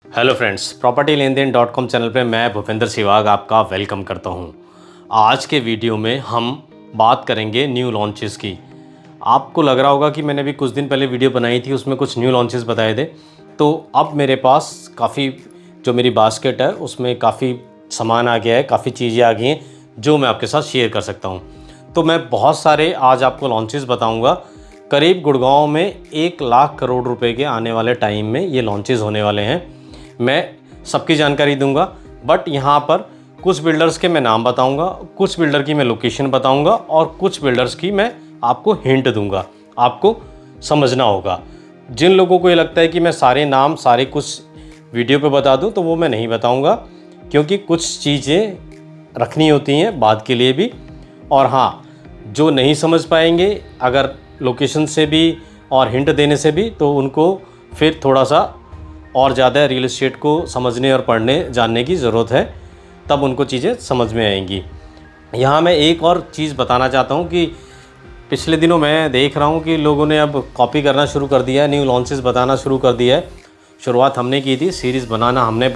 Hello friends, property लेन then .com channel पे मैं भूपेंद्र सिवाग आपका वेलकम करता हूं। आज के वीडियो में हम बात करेंगे न्यू लॉन्चेस की। आपको लग रहा होगा कि मैंने भी कुछ दिन पहले वीडियो बनाई थी, उसमें कुछ न्यू लॉन्चेस बताए थे। तो अब मेरे पास काफ़ी जो मेरी बास्केट है उसमें काफ़ी सामान आ गया है, काफ़ी चीज़ें आ गई हैं जो मैं आपके साथ शेयर कर सकता हूँ। तो मैं बहुत सारे आज आपको लॉन्चेस बताऊँगा। करीब गुड़गांव में 1 लाख करोड़ रुपए के आने वाले टाइम में ये लॉन्चेस होने वाले हैं। मैं सबकी जानकारी दूंगा, बट यहाँ पर कुछ बिल्डर्स के मैं नाम बताऊंगा, कुछ बिल्डर की मैं लोकेशन बताऊंगा और कुछ बिल्डर्स की मैं आपको हिंट दूंगा। आपको समझना होगा। जिन लोगों को ये लगता है कि मैं सारे नाम सारे कुछ वीडियो पे बता दूं, तो वो मैं नहीं बताऊंगा, क्योंकि कुछ चीज़ें रखनी होती हैं बाद के लिए भी। और हाँ, जो नहीं समझ पाएंगे अगर लोकेशन से भी और हिंट देने से भी, तो उनको फिर थोड़ा सा और ज़्यादा रियल एस्टेट को समझने और पढ़ने जानने की ज़रूरत है, तब उनको चीज़ें समझ में आएंगी। यहाँ मैं एक और चीज़ बताना चाहता हूँ कि पिछले दिनों मैं देख रहा हूँ कि लोगों ने अब कॉपी करना शुरू कर दिया है, न्यू लॉन्चेस बताना शुरू कर दिया है। शुरुआत हमने की थी, सीरीज़ बनाना हमने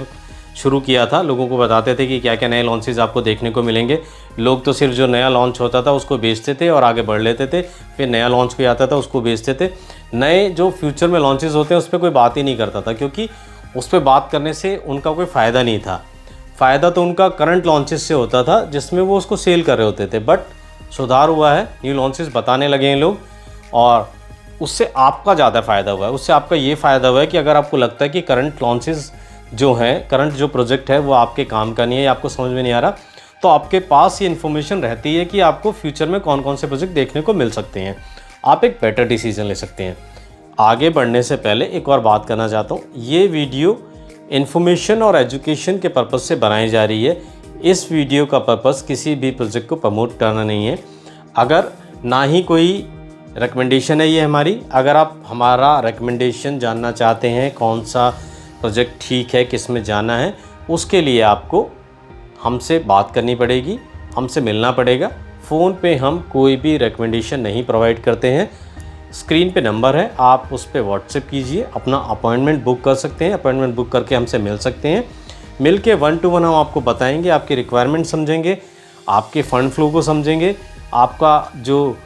शुरू किया था, लोगों को बताते थे कि क्या क्या नए लॉन्चेस आपको देखने को मिलेंगे। लोग तो सिर्फ जो नया लॉन्च होता था उसको बेचते थे और आगे बढ़ लेते थे, फिर नया लॉन्च कोई आता था उसको बेचते थे। नए जो फ्यूचर में लॉन्चेस होते हैं उस पर कोई बात ही नहीं करता था, क्योंकि उस पर बात करने से उनका कोई फ़ायदा नहीं था। फ़ायदा तो उनका करंट लॉन्चेस से होता था जिसमें वो उसको सेल कर रहे होते थे। बट सुधार हुआ है, न्यू लॉन्चेस बताने लगे हैं लोग, और उससे आपका ज़्यादा फ़ायदा हुआ है। उससे आपका ये फ़ायदा हुआ है कि अगर आपको लगता है कि करंट लॉन्चेस जो हैं, करंट जो प्रोजेक्ट है वो आपके काम का नहीं है या आपको समझ में नहीं आ रहा, तो आपके पास ये इन्फॉर्मेशन रहती है कि आपको फ्यूचर में कौन कौन से प्रोजेक्ट देखने को मिल सकते हैं। आप एक बेटर डिसीजन ले सकते हैं। आगे बढ़ने से पहले एक और बात करना चाहता हूँ, ये वीडियो इन्फॉर्मेशन और एजुकेशन के पर्पज़ से बनाई जा रही है। इस वीडियो का पर्पज़ किसी भी प्रोजेक्ट को प्रमोट करना नहीं है। अगर ना ही कोई रिकमेंडेशन है ये हमारी। अगर आप हमारा रिकमेंडेशन जानना चाहते हैं कौन सा प्रोजेक्ट ठीक है, किस में जाना है, उसके लिए आपको हमसे बात करनी पड़ेगी, हमसे मिलना पड़ेगा। फ़ोन पे हम कोई भी रिकमेंडेशन नहीं प्रोवाइड करते हैं। स्क्रीन पे नंबर है, आप उस पर व्हाट्सएप कीजिए, अपना अपॉइंटमेंट बुक कर सकते हैं। अपॉइंटमेंट बुक करके हमसे मिल सकते हैं। मिल के 1 to 1 हम आपको बताएंगे, आपकी रिक्वायरमेंट समझेंगे, आपके फ़ंड फ्लो को समझेंगे, आपका जो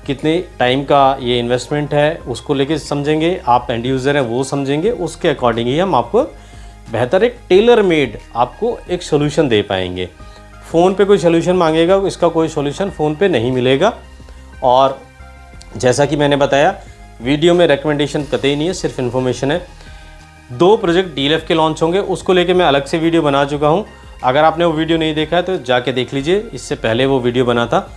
कितने टाइम का ये इन्वेस्टमेंट है उसको लेके समझेंगे, आप एंड यूज़र हैं वो समझेंगे। उसके अकॉर्डिंग ही हम आपको बेहतर एक टेलर मेड आपको एक सोल्यूशन दे पाएंगे। फ़ोन पे कोई सोल्यूशन मांगेगा, इसका कोई सोल्यूशन फ़ोन पे नहीं मिलेगा। और जैसा कि मैंने बताया, वीडियो में रिकमेंडेशन कतई नहीं है, सिर्फ इन्फॉर्मेशन है। 2 प्रोजेक्ट डीएलएफ के लॉन्च होंगे, उसको लेके मैं अलग से वीडियो बना चुका हूँ। अगर आपने वो वीडियो नहीं देखा है तो जाके देख लीजिए, इससे पहले वो वीडियो बना था।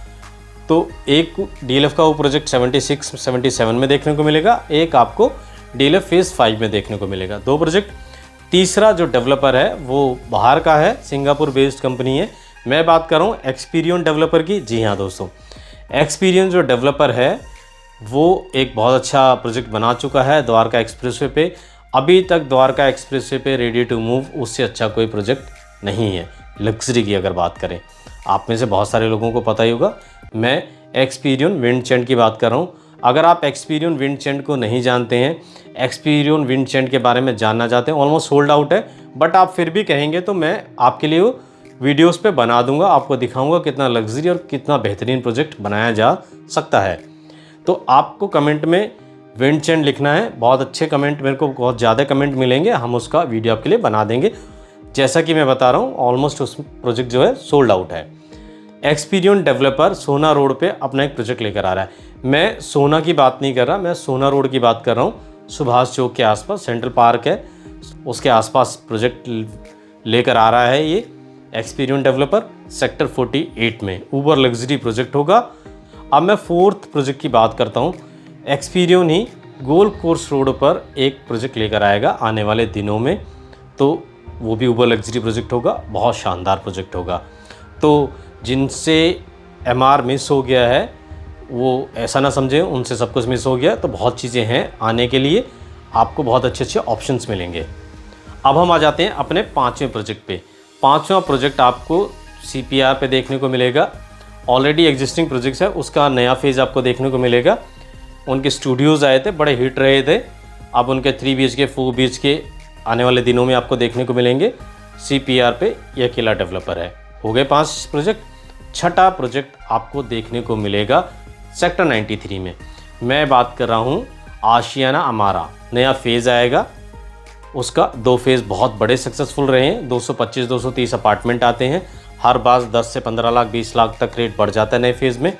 तो एक डीएलएफ का वो प्रोजेक्ट 76-77 में देखने को मिलेगा, एक आपको डीएलएफ फेज़ 5 में देखने को मिलेगा। 2 प्रोजेक्ट। तीसरा जो डेवलपर है वो बाहर का है, सिंगापुर बेस्ड कंपनी है। मैं बात कर रहा हूँ एक्सपीरियन डेवलपर की। जी हाँ दोस्तों, एक्सपीरियन जो डेवलपर है वो एक बहुत अच्छा प्रोजेक्ट बना चुका है द्वारका एक्सप्रेसवे पे। अभी तक द्वारका एक्सप्रेसवे पे रेडी टू मूव उससे अच्छा कोई प्रोजेक्ट नहीं है लग्जरी की अगर बात करें। आप में से बहुत सारे लोगों को पता ही होगा, मैं एक्सपीरियन विंडचैंड की बात कर रहा हूँ। अगर आप एक्सपीरियन विंडचैंड को नहीं जानते हैं, एक्सपीरियन विंडचैंड के बारे में जानना चाहते हैं, ऑलमोस्ट सोल्ड आउट है, बट आप फिर भी कहेंगे तो मैं आपके लिए वो वीडियोस पे बना दूंगा, आपको दिखाऊंगा कितना लग्जरी और कितना बेहतरीन प्रोजेक्ट बनाया जा सकता है। तो आपको कमेंट में विंडचैंड लिखना है, बहुत अच्छे कमेंट, मेरे को बहुत ज़्यादा कमेंट मिलेंगे, हम उसका वीडियो आपके लिए बना देंगे। जैसा कि मैं बता रहा हूँ, ऑलमोस्ट उस प्रोजेक्ट जो है सोल्ड आउट है। एक्सपीरियन डेवलपर सोना रोड पे अपना एक प्रोजेक्ट लेकर आ रहा है। मैं सोना की बात नहीं कर रहा, मैं सोना रोड की बात कर रहा हूँ। सुभाष चौक के आसपास सेंट्रल पार्क है, उसके आसपास प्रोजेक्ट लेकर आ रहा है ये एक्सपीरियन डेवलपर, सेक्टर 48 में। ऊबर लग्जरी प्रोजेक्ट होगा। अब मैं 4th प्रोजेक्ट की बात करता हूँ। एक्सपीरियन ही गोल्ड कोर्स रोड पर एक प्रोजेक्ट लेकर आएगा आने वाले दिनों में, तो वो भी ऊबर लग्जरी प्रोजेक्ट होगा, बहुत शानदार प्रोजेक्ट होगा। तो जिनसे एमआर मिस हो गया है वो ऐसा ना समझें उनसे सब कुछ मिस हो गया, तो बहुत चीज़ें हैं आने के लिए, आपको बहुत अच्छे अच्छे ऑप्शंस मिलेंगे। अब हम आ जाते हैं अपने 5वें प्रोजेक्ट पे। 5वां प्रोजेक्ट आपको सीपीआर पे देखने को मिलेगा। ऑलरेडी एग्जिस्टिंग प्रोजेक्ट्स है, उसका नया फेज़ आपको देखने को मिलेगा। उनके स्टूडियोज़ आए थे, बड़े हिट रहे थे। अब उनके 3 BHK 4 BHK आने वाले दिनों में आपको देखने को मिलेंगे। CPR पे ये अकेला डेवलपर है। हो गए 5 प्रोजेक्ट। छठा प्रोजेक्ट आपको देखने को मिलेगा सेक्टर 93 में। मैं बात कर रहा हूँ आशियाना अमारा। नया फेज़ आएगा उसका। 2 फेज़ बहुत बड़े सक्सेसफुल रहे हैं। 225-230 अपार्टमेंट आते हैं हर बार। 10 से 15 लाख 20 लाख तक रेट बढ़ जाता है नए फेज़ में।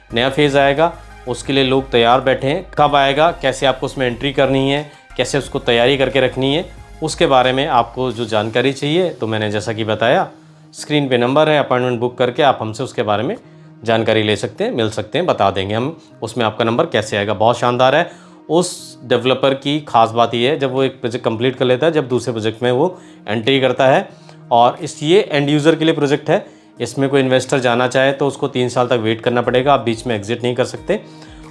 नया फेज़ आएगा, उसके लिए लोग तैयार बैठे हैं। कब आएगा, कैसे आपको उसमें एंट्री करनी है, कैसे उसको तैयारी करके रखनी है, उसके बारे में आपको जो जानकारी चाहिए तो मैंने जैसा कि बताया, स्क्रीन पे नंबर है, अपॉइंटमेंट बुक करके आप हमसे उसके बारे में जानकारी ले सकते हैं, मिल सकते हैं, बता देंगे हम उसमें आपका नंबर कैसे आएगा। बहुत शानदार है। उस डेवलपर की खास बात ये है जब वो एक प्रोजेक्ट कंप्लीट कर लेता है, जब दूसरे प्रोजेक्ट में वो एंट्री करता है। और ये एंड यूज़र के लिए प्रोजेक्ट है। इसमें कोई इन्वेस्टर जाना चाहे तो उसको 3 साल तक वेट करना पड़ेगा, आप बीच में एग्जिट नहीं कर सकते।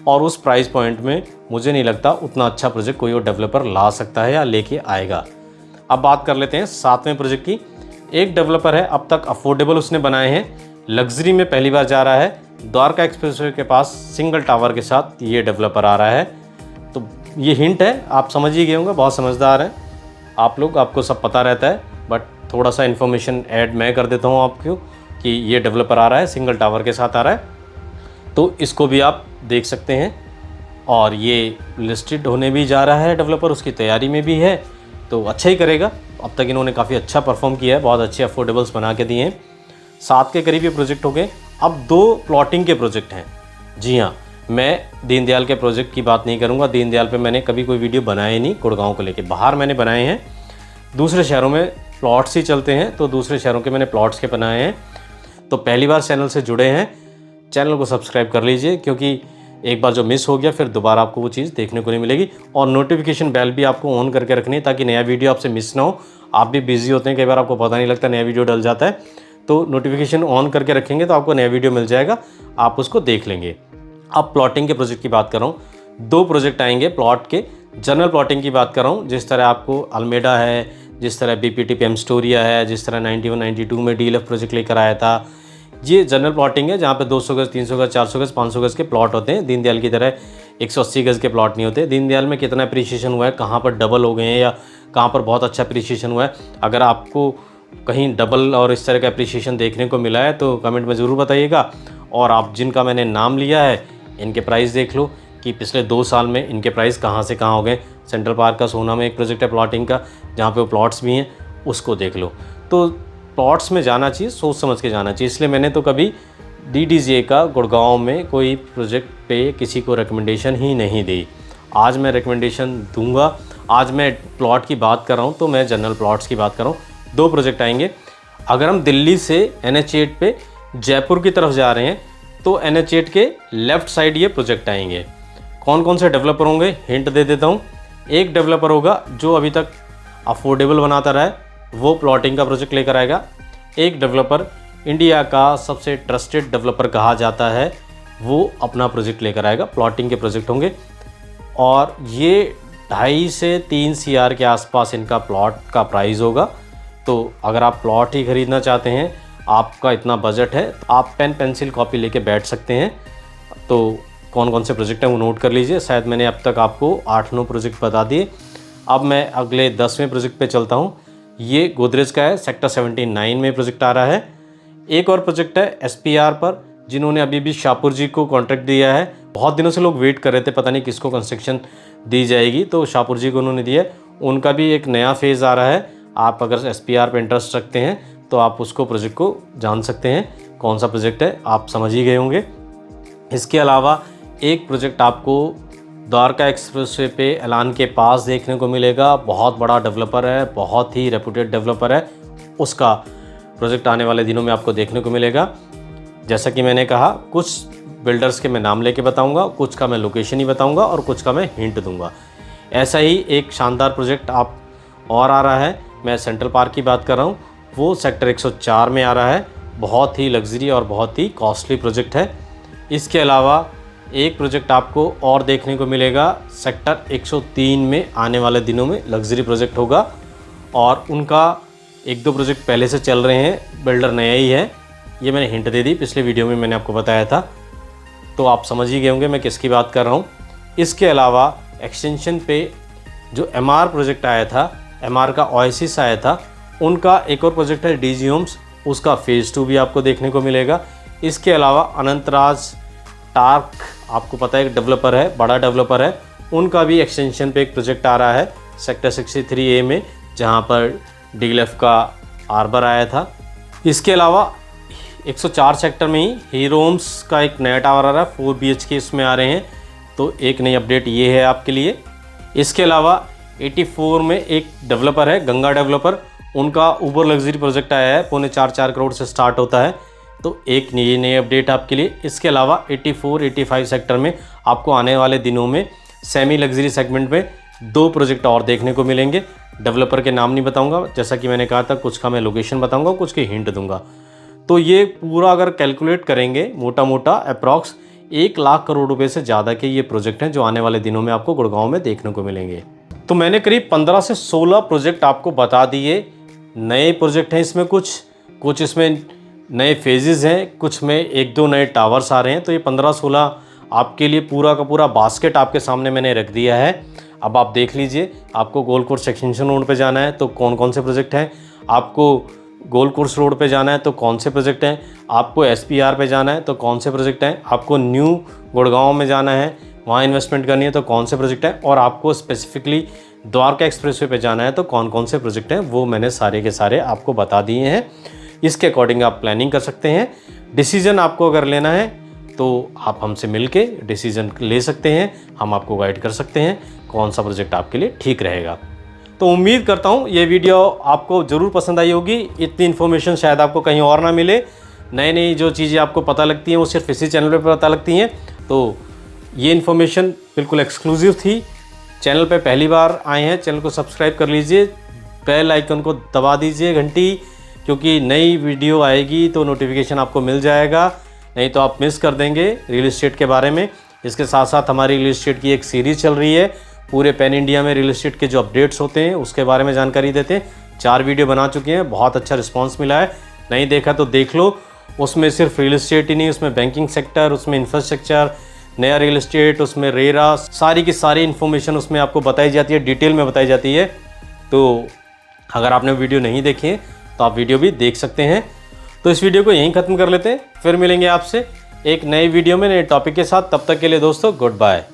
और उस प्राइस पॉइंट में मुझे नहीं लगता उतना अच्छा प्रोजेक्ट कोई और डेवलपर ला सकता है या लेके आएगा। अब बात कर लेते हैं 7वें प्रोजेक्ट की। एक डेवलपर है, अब तक अफोर्डेबल उसने बनाए हैं, लग्जरी में पहली बार जा रहा है। द्वारका एक्सप्रेसवे के पास सिंगल टावर के साथ ये डेवलपर आ रहा है। तो ये हिंट है, आप समझ ही गए होंगे, बहुत समझदार हैं आप लोग, आपको सब पता रहता है। बट थोड़ा सा इन्फॉर्मेशन ऐड मैं कर देता हूँ आपको कि ये डेवलपर आ रहा है, सिंगल टावर के साथ आ रहा है। तो इसको भी आप देख सकते हैं। और ये लिस्टेड होने भी जा रहा है डेवलपर, उसकी तैयारी में भी है, तो अच्छा ही करेगा। अब तक इन्होंने काफ़ी अच्छा परफॉर्म किया है, बहुत अच्छे अफोर्डेबल्स बना के दिए हैं। 7 के करीब ये प्रोजेक्ट हो गए। अब 2 प्लॉटिंग के प्रोजेक्ट हैं। जी हाँ, मैं दीनदयाल के प्रोजेक्ट की बात नहीं करूँगा। दीनदयाल पे मैंने कभी कोई वीडियो बनाया ही नहीं। गुड़गांव को लेके बाहर मैंने बनाए हैं, दूसरे शहरों में प्लॉट्स ही चलते हैं, तो दूसरे शहरों के मैंने प्लॉट्स के बनाए हैं। तो पहली बार चैनल से जुड़े हैं, चैनल को सब्सक्राइब कर लीजिए, क्योंकि एक बार जो मिस हो गया फिर दोबारा आपको वो चीज़ देखने को नहीं मिलेगी। और नोटिफिकेशन बेल भी आपको ऑन करके रखनी है ताकि नया वीडियो आपसे मिस ना हो। आप भी बिजी होते हैं, कई बार आपको पता नहीं लगता नया वीडियो डल जाता है, तो नोटिफिकेशन ऑन करके रखेंगे तो आपको नया वीडियो मिल जाएगा, आप उसको देख लेंगे। अब प्लॉटिंग के प्रोजेक्ट की बात कर रहा हूँ। 2 प्रोजेक्ट आएंगे प्लॉट के। जनरल प्लॉटिंग की बात कर रहा हूँ, जिस तरह आपको अल्मेडा है, जिस तरह BPT पेमस्टोरिया है, जिस तरह 91-92 में DLF प्रोजेक्ट लेकर आया था। ये जनरल प्लॉटिंग है जहाँ पे 200 गज़, 300 गज़, 400 गज़, 500 गज़ के प्लॉट होते हैं। दीनदयाल की तरह 180 गज़ के प्लॉट नहीं होते। दीनदयाल में कितना अप्रिशिएशन हुआ है, कहाँ पर डबल हो गए हैं या कहाँ पर बहुत अच्छा अप्रिशिएशन हुआ है, अगर आपको कहीं डबल और इस तरह का अप्रिशिएशन देखने को मिला है तो कमेंट में ज़रूर बताइएगा। और आप जिनका मैंने नाम लिया है इनके प्राइस देख लो कि पिछले 2 साल में इनके प्राइस कहाँ से कहाँ हो गए। सेंट्रल पार्क का सोना में एक प्रोजेक्ट है प्लॉटिंग का, जहाँ पे वो प्लॉट्स भी हैं, उसको देख लो। तो प्लॉट्स में जाना चाहिए, सोच समझ के जाना चाहिए। इसलिए मैंने तो कभी DDJ का गुड़गांव में कोई प्रोजेक्ट पे किसी को रिकमेंडेशन ही नहीं दी। आज मैं रिकमेंडेशन दूंगा। आज मैं प्लॉट की बात कर रहा हूँ तो मैं जनरल प्लॉट्स की बात कर रहा हूँ। 2 प्रोजेक्ट आएंगे। अगर हम दिल्ली से NH8 पे जयपुर की तरफ जा रहे हैं तो NH8 के लेफ़्ट साइड ये प्रोजेक्ट आएंगे। कौन कौन से डेवलपर होंगे, हिंट दे देता हूँ। एक डेवलपर होगा जो अभी तक अफोर्डेबल बनाता रहा है, वो प्लॉटिंग का प्रोजेक्ट लेकर आएगा। एक डेवलपर इंडिया का सबसे ट्रस्टेड डेवलपर कहा जाता है, वो अपना प्रोजेक्ट लेकर आएगा। प्लॉटिंग के प्रोजेक्ट होंगे और ये 2.5 से 3 CR के आसपास इनका प्लॉट का प्राइस होगा। तो अगर आप प्लॉट ही ख़रीदना चाहते हैं, आपका इतना बजट है, तो आप पेन पेंसिल कॉपी लेके बैठ सकते हैं। तो कौन कौन से प्रोजेक्ट हैं वो नोट कर लीजिए। शायद मैंने अब तक आपको 8-9 प्रोजेक्ट बता दिए। अब मैं अगले 10वें प्रोजेक्ट पे चलता हूँ। ये गोदरेज का है, सेक्टर 79 में प्रोजेक्ट आ रहा है। एक और प्रोजेक्ट है SPR पर, जिन्होंने अभी भी शाहपुर जी को कॉन्ट्रैक्ट दिया है। बहुत दिनों से लोग वेट कर रहे थे, पता नहीं किसको कंस्ट्रक्शन दी जाएगी, तो शाहपुर जी को उन्होंने दिया है। उनका भी एक नया फेज़ आ रहा है। आप अगर SPR पे इंटरेस्ट रखते हैं तो आप उसको प्रोजेक्ट को जान सकते हैं। कौन सा प्रोजेक्ट है आप समझ ही गए होंगे। इसके अलावा एक प्रोजेक्ट आपको द्वारका एक्सप्रेसवे पे एलान के पास देखने को मिलेगा। बहुत बड़ा डेवलपर है, बहुत ही रेपुटेड डेवलपर है, उसका प्रोजेक्ट आने वाले दिनों में आपको देखने को मिलेगा। जैसा कि मैंने कहा, कुछ बिल्डर्स के मैं नाम लेके बताऊंगा, कुछ का मैं लोकेशन ही बताऊंगा और कुछ का मैं हिंट दूंगा। ऐसा ही एक शानदार प्रोजेक्ट आप और आ रहा है। मैं सेंट्रल पार्क की बात कर रहा हूँ, वो सेक्टर 104 में आ रहा है। बहुत ही लग्जरी और बहुत ही कॉस्टली प्रोजेक्ट है। इसके अलावा एक प्रोजेक्ट आपको और देखने को मिलेगा सेक्टर 103 में आने वाले दिनों में, लग्जरी प्रोजेक्ट होगा। और उनका 1-2 प्रोजेक्ट पहले से चल रहे हैं, बिल्डर नया ही है। ये मैंने हिंट दे दी, पिछले वीडियो में मैंने आपको बताया था, तो आप समझ ही गए होंगे मैं किसकी बात कर रहा हूँ। इसके अलावा एक्सटेंशन पे जो MR प्रोजेक्ट आया था, MR का ओएसिस आया था, उनका एक और प्रोजेक्ट है DG होम्स, उसका फेज़ 2 भी आपको देखने को मिलेगा। इसके अलावा अनंतराज टार्क, आपको पता है एक डेवलपर है, बड़ा डेवलपर है, उनका भी एक्सटेंशन पे एक प्रोजेक्ट आ रहा है सेक्टर 63A में, जहां पर DLF का आर्बर आया था। इसके अलावा 104 सेक्टर में ही हीरो होम्स का एक नया टावर आ रहा है, 4 BHK इसमें आ रहे हैं, तो एक नई अपडेट ये है आपके लिए। इसके अलावा 84 में एक डेवलपर है, गंगा डेवलपर, उनका ऊबर लग्जरी प्रोजेक्ट आया है, 4.25 करोड़ से स्टार्ट होता है, तो एक नई अपडेट आपके लिए। इसके अलावा 84, 85 सेक्टर में आपको आने वाले दिनों में सेमी लग्जरी सेगमेंट में 2 प्रोजेक्ट और देखने को मिलेंगे। डेवलपर के नाम नहीं बताऊंगा, जैसा कि मैंने कहा था, कुछ का मैं लोकेशन बताऊंगा, कुछ की हिंट दूंगा। तो ये पूरा अगर कैलकुलेट करेंगे मोटा मोटा अप्रॉक्स 1 लाख करोड़ रुपए से ज़्यादा के ये प्रोजेक्ट हैं जो आने वाले दिनों में आपको गुड़गांव में देखने को मिलेंगे। तो मैंने करीब 15 से 16 प्रोजेक्ट आपको बता दिए। नए प्रोजेक्ट हैं इसमें, कुछ इसमें नए फेजेस हैं, कुछ में 1-2 नए टावर्स आ रहे हैं। तो ये 15-16 आपके लिए पूरा का पूरा बास्केट आपके सामने मैंने रख दिया है। अब आप देख लीजिए, आपको गोल्ड कोर्स एक्सटेंशन रोड पे जाना है तो कौन कौन से प्रोजेक्ट हैं, आपको गोल्ड कोर्स रोड पे जाना है तो कौन से प्रोजेक्ट हैं, आपको SPR पे जाना है तो कौन से प्रोजेक्ट हैं, आपको न्यू गुड़गांव में जाना है, वहाँ इन्वेस्टमेंट करनी है तो कौन से प्रोजेक्ट हैं, और आपको स्पेसिफिकली द्वारका एक्सप्रेसवे पे जाना है तो कौन कौन से प्रोजेक्ट हैं, वो मैंने सारे के सारे आपको बता दिए हैं। इसके अकॉर्डिंग आप प्लानिंग कर सकते हैं। डिसीजन आपको अगर लेना है तो आप हमसे मिल के डिसीजन ले सकते हैं, हम आपको गाइड कर सकते हैं कौन सा प्रोजेक्ट आपके लिए ठीक रहेगा। तो उम्मीद करता हूँ ये वीडियो आपको ज़रूर पसंद आई होगी। इतनी इन्फॉर्मेशन शायद आपको कहीं और ना मिले। नई नई जो चीज़ें आपको पता लगती हैं वो सिर्फ इसी चैनल पे पता लगती हैं। तो ये इन्फॉर्मेशन बिल्कुल एक्सक्लूसिव थी। चैनल पे पहली बार आए हैं, चैनल को सब्सक्राइब कर लीजिए, बेल आइकन को दबा दीजिए घंटी, क्योंकि नई वीडियो आएगी तो नोटिफिकेशन आपको मिल जाएगा, नहीं तो आप मिस कर देंगे रियल इस्टेट के बारे में। इसके साथ साथ हमारी रियल इस्टेट की एक सीरीज़ चल रही है, पूरे पैन इंडिया में रियल इस्टेट के जो अपडेट्स होते हैं उसके बारे में जानकारी देते हैं। 4 वीडियो बना चुके हैं, बहुत अच्छा रिस्पांस मिला है। नहीं देखा तो देख लो, उसमें सिर्फ रियल इस्टेट ही नहीं, उसमें बैंकिंग सेक्टर, उसमें इंफ्रास्ट्रक्चर, नया रियल इस्टेट, उसमें रेरा, सारी की सारी इन्फॉर्मेशन उसमें आपको बताई जाती है, डिटेल में बताई जाती है। तो अगर आपने वीडियो नहीं देखी है तो आप वीडियो भी देख सकते हैं। तो इस वीडियो को यहीं ख़त्म कर लेते हैं, फिर मिलेंगे आपसे एक नई वीडियो में नए टॉपिक के साथ। तब तक के लिए दोस्तों गुड बाय।